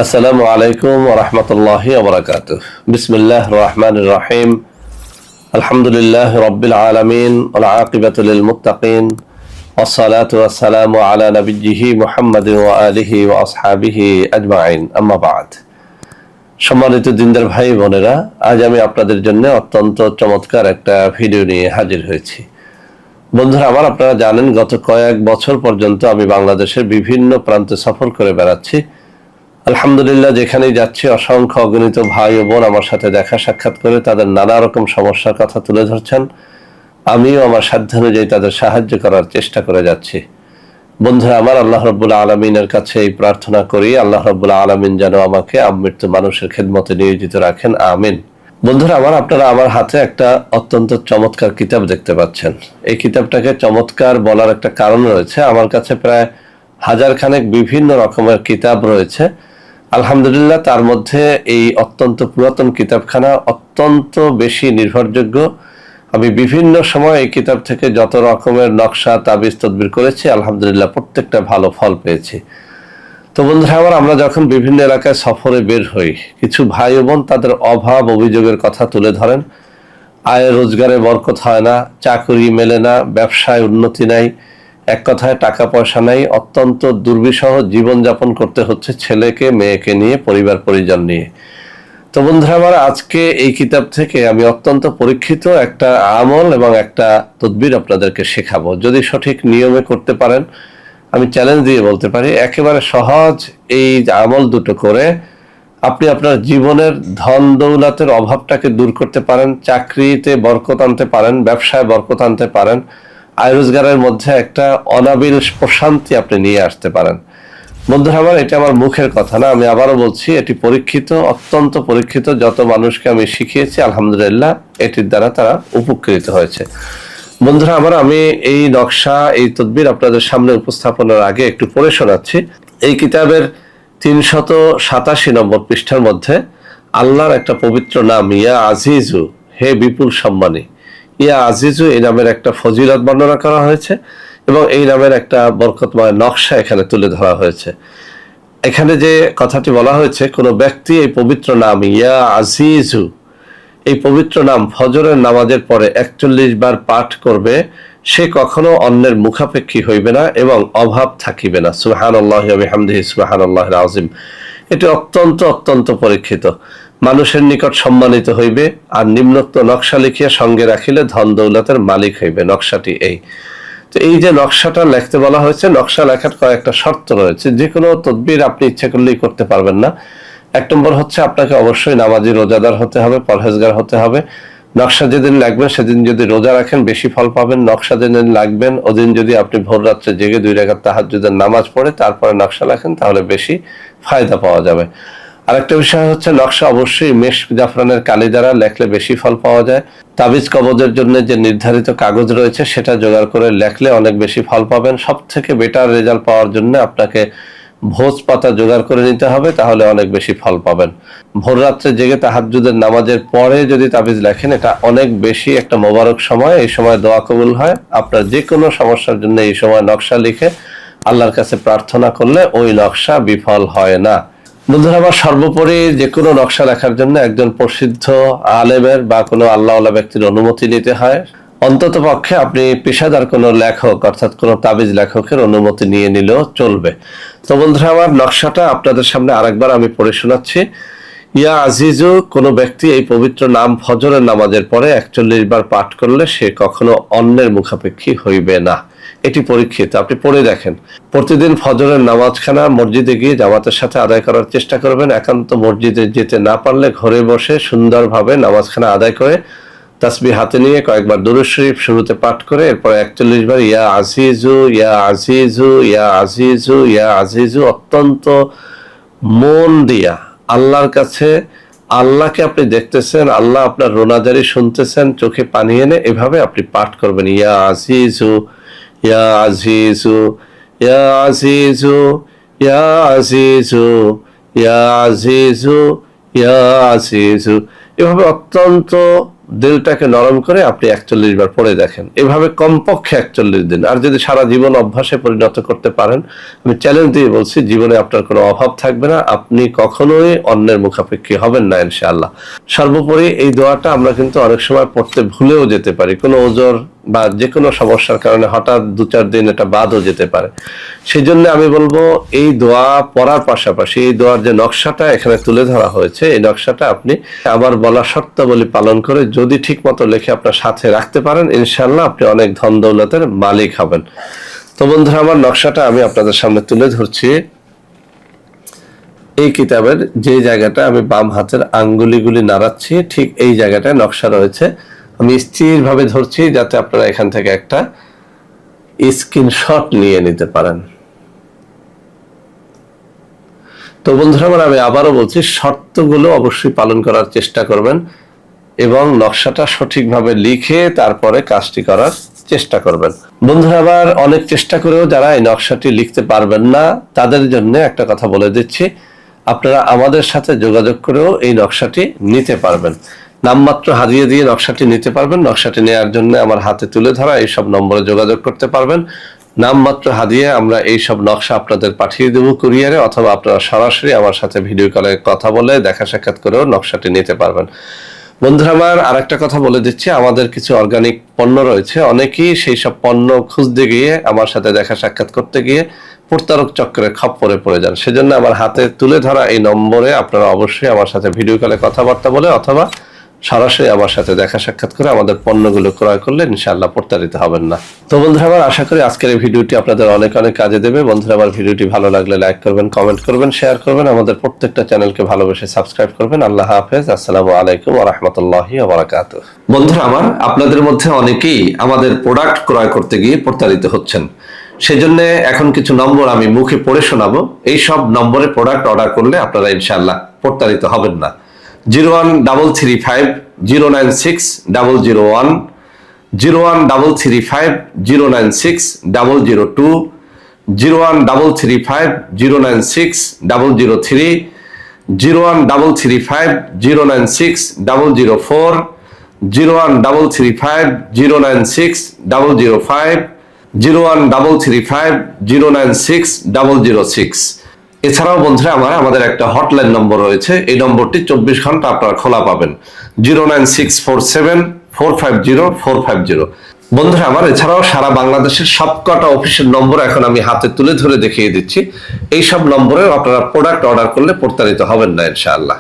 আসসালামু আলাইকুম ওয়া রাহমাতুল্লাহি ওয়া বারাকাতুহু। বিসমিল্লাহির রহমানির রহিম। আলহামদুলিল্লাহি রাব্বিল আলামিন ওয়াল আকিবাতু লিল মুত্তাকিন ওয়াস সালাতু ওয়াস সালামু আলা নাবিয়্যিহি মুহাম্মাদিন ওয়া আলিহি ওয়া আসহাবিহি আজমাইন। আম্মা বা'দ। সম্মানিত দিনদার ভাই বোনেরা, আজ আমি আপনাদের জন্য অত্যন্ত চমৎকার একটা ভিডিও নিয়ে হাজির হয়েছি। বন্ধুরা আমার, আপনারা জানেন গত কয়েক বছর পর্যন্ত আমি বাংলাদেশের বিভিন্ন প্রান্তে সফর করে বেড়াচ্ছি। আলহামদুলিল্লাহ, যেখানেই যাচ্ছি অসংখ্য অগণিত ভাই ও বোন আমার সাথে দেখা সাক্ষাৎ করে তাদের নানা রকম সমস্যার কথা তুলে ধরছেন। আমিও আমার সাধ্যানুযায়ী তাদের সাহায্য করার চেষ্টা করে যাচ্ছি। বন্ধুরা আমার, আল্লাহ রাব্বুল আলামিনের কাছে এই প্রার্থনা করি, আল্লাহ রাব্বুল আলামিন যেন আমাকে আমৃত্যু মানুষের খেদমতে নিয়োজিত রাখেন, আমিন। বন্ধুরা আমার, আপনারা আমার হাতে একটা অত্যন্ত চমৎকার কিতাব দেখতে পাচ্ছেন। এই কিতাবটাকে চমৎকার বলার একটা কারণ রয়েছে। আমার কাছে প্রায় হাজারখানেক বিভিন্ন রকমের কিতাব রয়েছে। আলহামদুলিল্লাহ, তার মধ্যে এই অত্যন্ত পুরাতন কিতাবখানা অত্যন্ত বেশি নির্ভরযোগ্য। আমি বিভিন্ন সময় এই কিতাব থেকে যত রকমের নকশা তাবিজ তদবির করেছি, আলহামদুলিল্লাহ প্রত্যেকটা ভালো ফল পেয়েছি। তো বন্ধুরা আমার, আমরা যখন বিভিন্ন এলাকায় সফরে বের হই, কিছু ভাই ও বোন তাদের অভাব অভিযোগের কথা তুলে ধরেন। আয় রোজগারে বরকত হয় না, চাকরি মেলে না, ব্যবসায় উন্নতি নাই, এক কথায় টাকা পয়সা নাই, অত্যন্ত দুর্বিষহ জীবনযাপন করতে হচ্ছে ছেলেকে মেয়েকে নিয়ে, পরিবার পরিজন নিয়ে। তো বন্ধুরা আমার, আজকে এই কিতাব থেকে আমি অত্যন্ত পরীক্ষিত একটা আমল এবং একটা তদবির আপনাদেরকে শেখাবো। যদি সঠিক নিয়মে করতে পারেন, আমি চ্যালেঞ্জ দিয়ে বলতে পারি একেবারে সহজ এই আমল দুটো করে আপনি আপনার জীবনের ধন দৌলতের অভাবটাকে দূর করতে পারেন, চাকরিতে বরকত আনতে পারেন, ব্যবসায় বরকত আনতে পারেন, আয় রোজগারের মধ্যে একটা অনাবিল প্রশান্তি আপনি নিয়ে আসতে পারেন। বন্ধুরা আমার, এটা আমার মুখের কথা না, আমি আবারও বলছি, এটি পরীক্ষিত, অত্যন্ত পরীক্ষিত। যত মানুষকে আমি শিখিয়েছি আলহামদুলিল্লাহ এটির দ্বারা তারা উপকৃত হয়েছে। বন্ধুরা আমার, আমি এই নকশা এই তদবির আপনাদের সামনে উপস্থাপনের আগে একটু পড়ে শোনাচ্ছি। এই কিতাবের 387 নম্বর পৃষ্ঠার মধ্যে আল্লাহর একটা পবিত্র নাম ইয়া আজিজু, হে বিপুল সম্মানী, ইয়া আজিজু এই নামের একটা ফজিলত বর্ণনা করা হয়েছে এবং এই নামের একটা বরকতময় নকশা এখানে তুলে ধরা হয়েছে। এখানে যে কথাটি বলা হয়েছে, কোনো ব্যক্তি এই পবিত্র নাম ইয়া আজিজু, এই পবিত্র নাম ফজরের নামাজের পরে 41 বার পাঠ করবে, সে কখনো অন্যের মুখাপেক্ষী হইবে না এবং অভাব থাকিবে না। সুবহানাল্লাহি ওয়া বিহামদিহি সুবহানাল্লাহিল আযীম। এটি অত্যন্ত অত্যন্ত পরীক্ষিত। মানুষের নিকট সম্মানিত হইবে আর নিম্নোক্ত নকশা লিখিয়া সঙ্গে রাখিলে ধন দৌলতের মালিক হইবে। নকশাটি এই। তো এই যে নকশাটা লিখতে বলা হয়েছে, নকশা লেখার কয়েকটা শর্ত রয়েছে। যে কোনো তদবির আপনি ইচ্ছা করলেই করতে পারবেন না। 1 নম্বর হচ্ছে, আপনাকে অবশ্যই নামাজি রোজাদার হতে হবে, পরহেজগার হতে হবে। নকশা যেদিন লাগবে সেদিন যদি রোজা রাখেন বেশি ফল পাবেন। নকশা যেদিন লাগবেন ওদিন যদি আপনি ভোর রাত্রে জেগে 2 রাকাত তাহাজ্জুদের নামাজ পড়ে তারপরে নকশা লেখেন, তাহলে বেশি ফায়দা পাওয়া যাবে। আরেকটা বিষয় হচ্ছে, নকশা অবশ্যই মেশ জাফরানের কালি দ্বারা লেখলে বেশি ফল পাওয়া যায়। তাবিজ কবজের জন্য যে নির্ধারিত কাগজ রয়েছে সেটা জোগাড় করে লেখলে অনেক বেশি ফল পাবেন। সব থেকে বেটার রেজাল্ট পাওয়ার জন্য আপনাকে ভোজ পাতা জোগাড় করে নিতে হবে, তাহলে অনেক বেশি ফল পাবেন। ভোর রাত্রে জেগে তাহাজ্জুদের নামাজের পরে যদি তাবিজ লেখেন, এটা অনেক বেশি একটা মোবারক সময়। এই সময় দোয়া কবুল হয়। আপনার যে কোনো সমস্যার জন্য এই সময় নকশা লিখে আল্লাহর কাছে প্রার্থনা করলে ওই নকশা বিফল হয় না। বন্ধুরা আমার, সর্বোপরি যে কোনো নকশা লেখার জন্য একজন প্রসিদ্ধ আলেমের বা কোনো আল্লাহওয়ালা ব্যক্তির অনুমতি নিতে হয়। অন্তত পক্ষে আপনি পেশাদার কোনো লেখক অর্থাৎ কোনো তাবিজ লেখকের অনুমতি নিয়ে নিলেও চলবে। তো বন্ধুরা আমার, নকশাটা আপনাদের সামনে আরেকবার আমি পড়ে শোনাচ্ছি। ইয়া আজিজু, কোনো ব্যক্তি এই পবিত্র নাম ফজরের নামাজের পরে 41 বার পাঠ করলে সে কখনো অন্যের মুখাপেক্ষী হইবে না। এটি পরীক্ষিত, আপনি পড়ে দেখেন। প্রতিদিন ফজরের নামাজখানা মসজিদে গিয়ে জামাতের সাথে আদায় করার চেষ্টা করবেন। একান্ত মসজিদে যেতে না পারলে ঘরে বসে সুন্দরভাবে নামাজখানা আদায় করে তাসবিহ হাতে নিয়ে কয়েকবার দুরূদ শরীফ শুরুতে পাঠ করে এরপরে 41 বার ইয়া আজিজু ইয়া আজিজু ইয়া আজিজু ইয়া আজিজু অত্যন্ত মন দিয়া আল্লাহর কাছে, আল্লাহকে আপনি দেখতেছেন, আল্লাহ আপনার রোনাজারি শুনতেছেন, চোখে পানি এনে এভাবে আপনি পাঠ করবেন। ইয়া আজিজু ইয়া আজিজু ইয়া আজিজু ইয়া আজিজু ইয়া আজিজু ইয়া আজিজু, এভাবে অত্যন্ত দিলটাকে নরম করে আপনি 41 বার পড়ে দেখেন, এভাবে কমপক্ষে 41 দিন। আর যদি সারা জীবন অভ্যাসে পরিণত করতে পারেন, আমি চ্যালেঞ্জ দিয়ে বলছি, জীবনে আপনার কোনো অভাব থাকবে না, আপনি কখনোই অন্যের মুখাপেক্ষী হবেন না ইনশাআল্লাহ। সর্বোপরি এই দোয়াটা আমরা কিন্তু অনেক সময় পড়তে ভুলেও যেতে পারি, কোনো ওজর বা যে কোনো সমস্যার কারণে হঠাৎ 2-4 দিন এটা বাদও যেতে পারে। সেই জন্য আমি বলবো এই দোয়া পড়ার পাশাপাশি এই দোয়ার যে নকশাটা এখানে তুলে ধরা হয়েছে, এই নকশাটা আপনি আবার বলা শর্তাবলী পালন করে যদি ঠিক মতো লিখে আপনার সাথে রাখতে পারেন, ইনশাআল্লাহ আপনি অনেক ধন দৌলতের মালিক হবেন। তো বন্ধুরা, আমার নকশাটা আমি আপনাদের সামনে তুলে ধরছি। এই কিতাবের যে জায়গাটা আমি বাম হাতের আঙ্গুলিগুলি নাড়াচ্ছি, ঠিক এই জায়গাটায় নকশা রয়েছে। আমি স্থিরভাবে ধরছি যাতে আপনারা এখান থেকে একটা স্ক্রিনশট নিয়ে নিতে পারেন। তো বন্ধুরা আমার, আমি আবারও বলছি, শর্তগুলো অবশ্যই পালন করার চেষ্টা করবেন এবং নকশাটা সঠিকভাবে লিখে তারপরে কাজটি করার চেষ্টা করবেন। বন্ধুরা, আবার অনেক চেষ্টা করেও যারা এই নকশাটি লিখতে পারবেন না, তাদের জন্য একটা কথা বলে দিচ্ছি, আপনারা আমাদের সাথে যোগাযোগ করেও এই নকশাটি নিতে পারবেন। নামমাত্র হারিয়ে দিয়ে নকশাটি নিতে পারবেন। নকশাটি নেওয়ার জন্য আমার হাতে তুলে ধরা এইসব নম্বরে যোগাযোগ করতে পারবেন। নামমাত্র হাদিয়ে আমরা এই সব নকশা আপনাদের পাঠিয়ে দেবো কুরিয়ারে, অথবা আপনারা সরাসরি আমার সাথে ভিডিও কলে কথা বলে দেখা সাক্ষাৎ করেও নকশাটি নিতে পারবেন। বন্ধুরা আমার, আরেকটা কথা বলে দিচ্ছি, আমাদের কিছু অর্গানিক পণ্য রয়েছে। অনেকেই সেই সব পণ্য খুঁজতে গিয়ে, আমার সাথে দেখা সাক্ষাৎ করতে গিয়ে প্রতারক চক্রে খপ্পরে পড়ে যান। সেজন্য আমার হাতে তুলে ধরা এই নম্বরে আপনারা অবশ্যই আমার সাথে ভিডিও কলে কথাবার্তা বলে অথবা সরাসরি আমার সাথে দেখা সাক্ষাৎ করে আমাদের পণ্যগুলো ক্রয় করলে ইনশাআল্লাহ প্রতারিত হবেন না। তো বন্ধুরা আমার, আশা করি আজকের এই ভিডিওটি আপনাদের অনেক অনেক কাজে দেবে। বন্ধুরা আমার, ভিডিওটি ভালো লাগলে লাইক করবেন, কমেন্ট করবেন, শেয়ার করবেন, আমাদের প্রত্যেকটা চ্যানেলকে ভালোবেসে সাবস্ক্রাইব করবেন। আল্লাহ হাফেজ। আসসালামু আলাইকুম ওয়া রাহমাতুল্লাহি ওয়া বারাকাতুহু। বন্ধুরা আমার, আপনাদের মধ্যে অনেকেই আমাদের প্রোডাক্ট ক্রয় করতে গিয়ে প্রতারিত হচ্ছেন। সেজন্য এখন কিছু নম্বর আমি মুখে পড়ে শোনাবো। এই সব নম্বরে প্রোডাক্ট অর্ডার করলে আপনারা ইনশাআল্লাহ প্রতারিত হবেন না। 01335096001, 01335096002, 01335096003, 01335096004, 01335096005, 01335096006। এছাড়াও বন্ধুরা আমার, আমাদের একটা হটলাইন নম্বর রয়েছে। এই নম্বরটি 24 ঘন্টা আপনারা খোলা পাবেন, 09647450450। বন্ধুরা আমার, এছাড়াও সারা বাংলাদেশের সবকটা অফিসের নম্বর এখন আমি হাতে তুলে ধরে দেখিয়ে দিচ্ছি। এই সব নম্বরে আপনারা প্রোডাক্ট অর্ডার করলে প্রতারিত হবেন না ইনশাআল্লাহ।